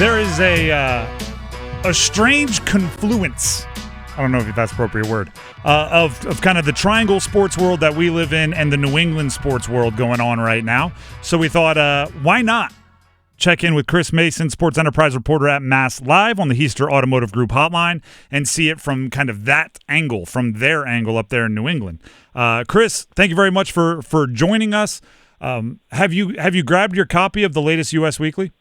there is a strange confluence. I don't know if that's an appropriate word, of kind of the triangle sports world that we live in and the New England sports world going on right now. So we thought, why not check in with Chris Mason, sports enterprise reporter at Mass Live on the Heister Automotive Group hotline, and see it from kind of that angle, from their angle up there in New England. Chris, thank you very much for joining us. Have you grabbed your copy of the latest U.S. Weekly?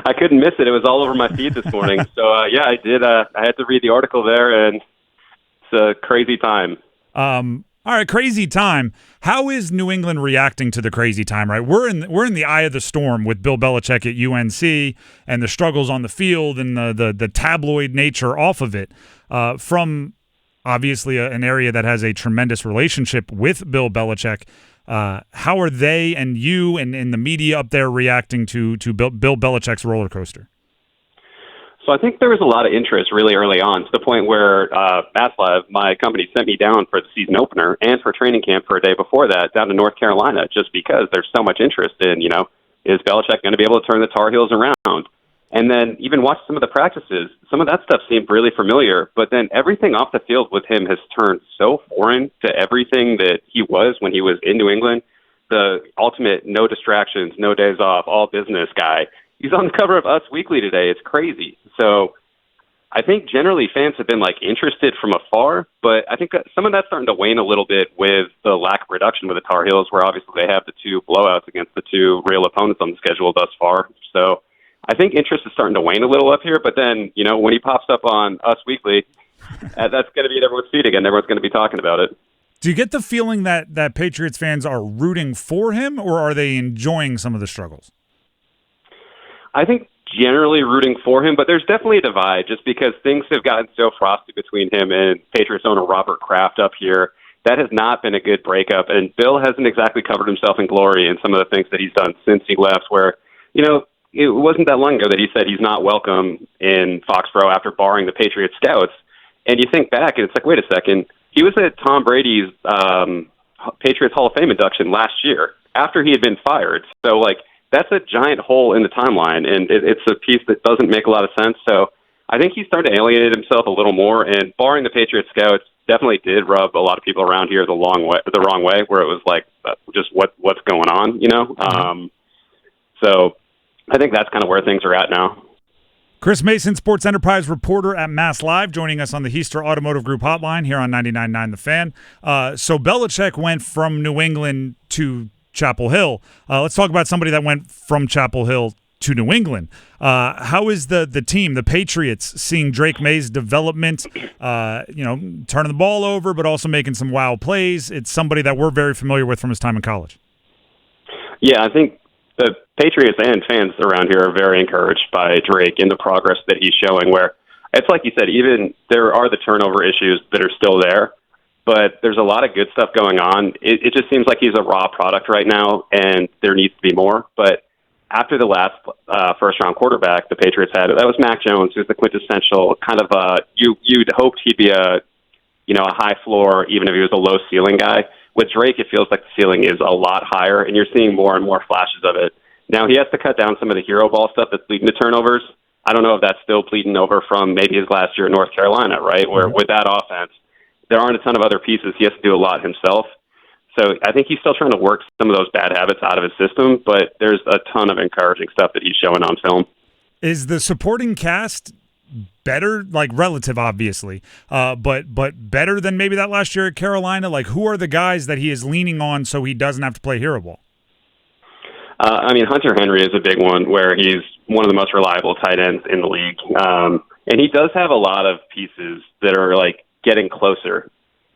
I couldn't miss it. It was all over my feed this morning. So, yeah, I did. I had to read the article there, and it's a crazy time. All right, crazy time. How is New England reacting to the crazy time, right? We're in the eye of the storm with Bill Belichick at UNC and the struggles on the field and the tabloid nature off of it. From obviously an area that has a tremendous relationship with Bill Belichick, how are they and you and the media up there reacting to Bill Belichick's roller coaster? So I think there was a lot of interest really early on, to the point where MassLive, my company, sent me down for the season opener and for training camp for a day before that down to North Carolina, just because there's so much interest in, is Belichick going to be able to turn the Tar Heels around? And then even watch some of the practices. Some of that stuff seemed really familiar, but then everything off the field with him has turned so foreign to everything that he was when he was in New England. The ultimate no distractions, no days off, all business guy. He's on the cover of Us Weekly today. It's crazy. So I think generally fans have been interested from afar, but I think that some of that's starting to wane a little bit with the lack of production with the Tar Heels, where obviously they have the two blowouts against the two real opponents on the schedule thus far. So I think interest is starting to wane a little up here, but then, when he pops up on Us Weekly, that's going to be at everyone's feet again. Everyone's going to be talking about it. Do you get the feeling that Patriots fans are rooting for him, or are they enjoying some of the struggles? I think generally rooting for him, but there's definitely a divide just because things have gotten so frosty between him and Patriots owner Robert Kraft up here. That has not been a good breakup, and Bill hasn't exactly covered himself in glory in some of the things that he's done since he left, where, it wasn't that long ago that he said he's not welcome in Foxborough after barring the Patriots scouts. And you think back, and it's like, wait a second, he was at Tom Brady's Patriots Hall of Fame induction last year after he had been fired. So, that's a giant hole in the timeline, and it's a piece that doesn't make a lot of sense. So I think he's starting to alienate himself a little more, and barring the Patriots scouts definitely did rub a lot of people around here the wrong way, where it was just what's going on, So I think that's kind of where things are at now. Chris Mason, sports enterprise reporter at Mass Live, joining us on the Heister Automotive Group hotline here on 99.9 The Fan. So Belichick went from New England to Chapel Hill. Let's talk about somebody that went from Chapel Hill to New England. How is the team, the Patriots, seeing Drake Maye's development, turning the ball over, but also making some wild plays? It's somebody that we're very familiar with from his time in college. Yeah, I think the Patriots and fans around here are very encouraged by Drake and the progress that he's showing, where it's like you said, even there are the turnover issues that are still there, but there's a lot of good stuff going on. It just seems like he's a raw product right now, and there needs to be more. But after the last first-round quarterback the Patriots had, that was Mac Jones, who's the quintessential kind of you'd hoped he'd be a high floor, even if he was a low ceiling guy. With Drake, it feels like the ceiling is a lot higher, and you're seeing more and more flashes of it. Now, he has to cut down some of the hero ball stuff that's leading to turnovers. I don't know if that's still bleeding over from maybe his last year in North Carolina, right, where with that offense, there aren't a ton of other pieces. He has to do a lot himself. So I think he's still trying to work some of those bad habits out of his system, but there's a ton of encouraging stuff that he's showing on film. Is the supporting cast better, relative, obviously, but better than maybe that last year at Carolina? Who are the guys that he is leaning on so he doesn't have to play hero ball? Hunter Henry is a big one, where he's one of the most reliable tight ends in the league. And he does have a lot of pieces that are, getting closer.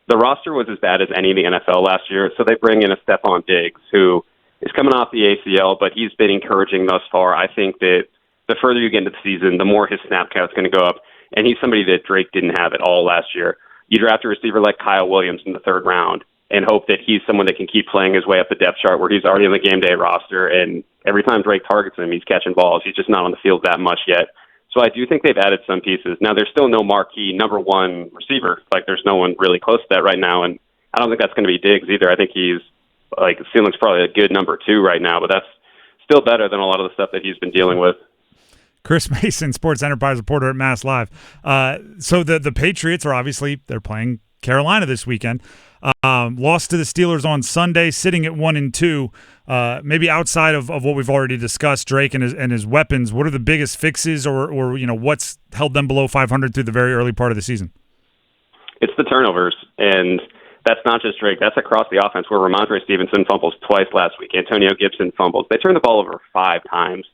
The roster was as bad as any in the NFL last year, so they bring in a Stephon Diggs, who is coming off the ACL, but he's been encouraging thus far. I think that the further you get into the season, the more his snap count's going to go up, and he's somebody that Drake didn't have at all last year. You draft a receiver like Kyle Williams in the third round and hope that he's someone that can keep playing his way up the depth chart, where he's already on the game day roster, and every time Drake targets him, he's catching balls. He's just not on the field that much yet. So I do think they've added some pieces. Now, there's still no marquee number one receiver. There's no one really close to that right now, and I don't think that's going to be Diggs either. I think he's, ceiling's probably a good number two right now, but that's still better than a lot of the stuff that he's been dealing with. Chris Mason, sports enterprise reporter at Mass Live. So the Patriots are obviously they're playing Carolina this weekend. Lost to the Steelers on Sunday, sitting at 1-2. Maybe outside of what we've already discussed, Drake and his weapons, what are the biggest fixes or what's held them below 500 through the very early part of the season? It's the turnovers, and that's not just Drake. That's across the offense where Ramondre Stevenson fumbles twice last week. Antonio Gibson fumbles. They turn the ball over 5 times,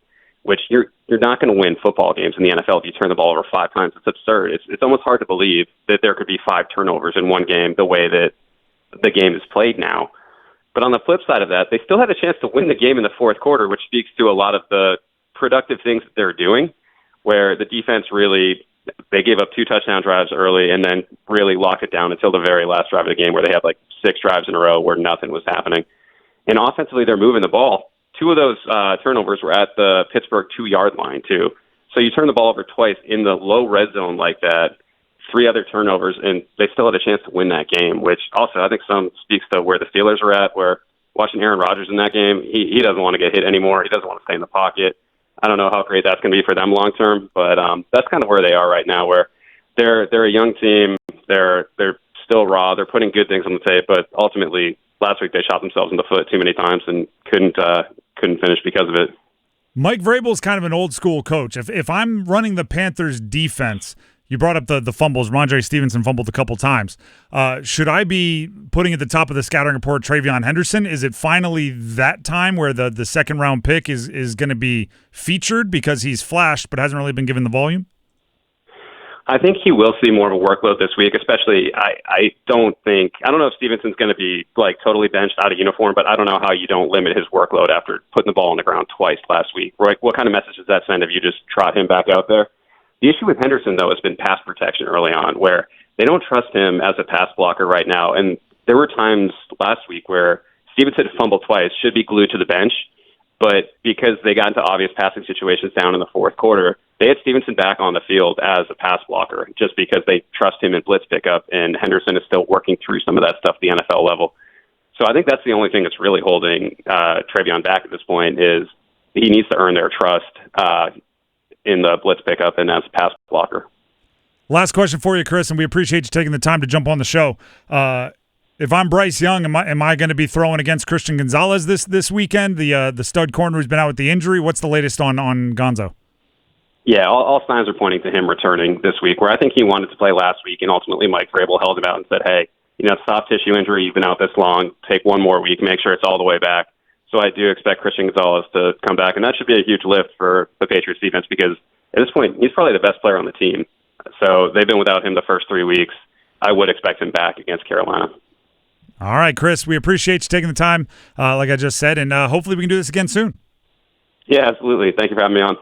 which you're not going to win football games in the NFL if you turn the ball over 5 times. It's absurd. It's almost hard to believe that there could be 5 turnovers in one game the way that the game is played now. But on the flip side of that, they still had a chance to win the game in the fourth quarter, which speaks to a lot of the productive things that they're doing, where the defense they gave up 2 touchdown drives early and then really locked it down until the very last drive of the game where they had like 6 drives in a row where nothing was happening. And offensively, they're moving the ball. 2 of those turnovers were at the Pittsburgh 2-yard line, too. So you turn the ball over twice in the low red zone like that, 3 other turnovers, and they still had a chance to win that game, which also I think some speaks to where the Steelers are at, where watching Aaron Rodgers in that game, he doesn't want to get hit anymore. He doesn't want to stay in the pocket. I don't know how great that's going to be for them long term, but that's kind of where they are right now, where they're a young team. They're still raw. They're putting good things on the tape, but ultimately last week they shot themselves in the foot too many times and couldn't finish because of it. Mike Vrabel is kind of an old school coach. If I'm running the Panthers defense, you brought up the fumbles. Ramondre Stevenson fumbled a couple times. Should I be putting at the top of the scouting report Travion Henderson? Is it finally that time where the second-round pick is going to be featured because he's flashed but hasn't really been given the volume? I think he will see more of a workload this week, especially I don't know if Stevenson's going to be like totally benched out of uniform, but I don't know how you don't limit his workload after putting the ball on the ground twice last week. Right? What kind of message does that send if you just trot him back out there? The issue with Henderson, though, has been pass protection early on, where they don't trust him as a pass blocker right now. And there were times last week where Stevenson fumbled twice, should be glued to the bench, but because they got into obvious passing situations down in the fourth quarter, they had Stevenson back on the field as a pass blocker just because they trust him in blitz pickup, and Henderson is still working through some of that stuff at the NFL level. So I think that's the only thing that's really holding Travion back at this point is he needs to earn their trust in the blitz pickup and as a pass blocker. Last question for you, Chris, and we appreciate you taking the time to jump on the show. If I'm Bryce Young, am I going to be throwing against Christian Gonzalez this weekend, the stud corner who's been out with the injury? What's the latest on Gonzo? Yeah, all signs are pointing to him returning this week, where I think he wanted to play last week, and ultimately Mike Vrabel held him out and said, hey, soft tissue injury, you've been out this long, take one more week, make sure it's all the way back. So I do expect Christian Gonzalez to come back, and that should be a huge lift for the Patriots defense because at this point, he's probably the best player on the team. So they've been without him the first 3 weeks. I would expect him back against Carolina. All right, Chris, we appreciate you taking the time, like I just said, and hopefully we can do this again soon. Yeah, absolutely. Thank you for having me on.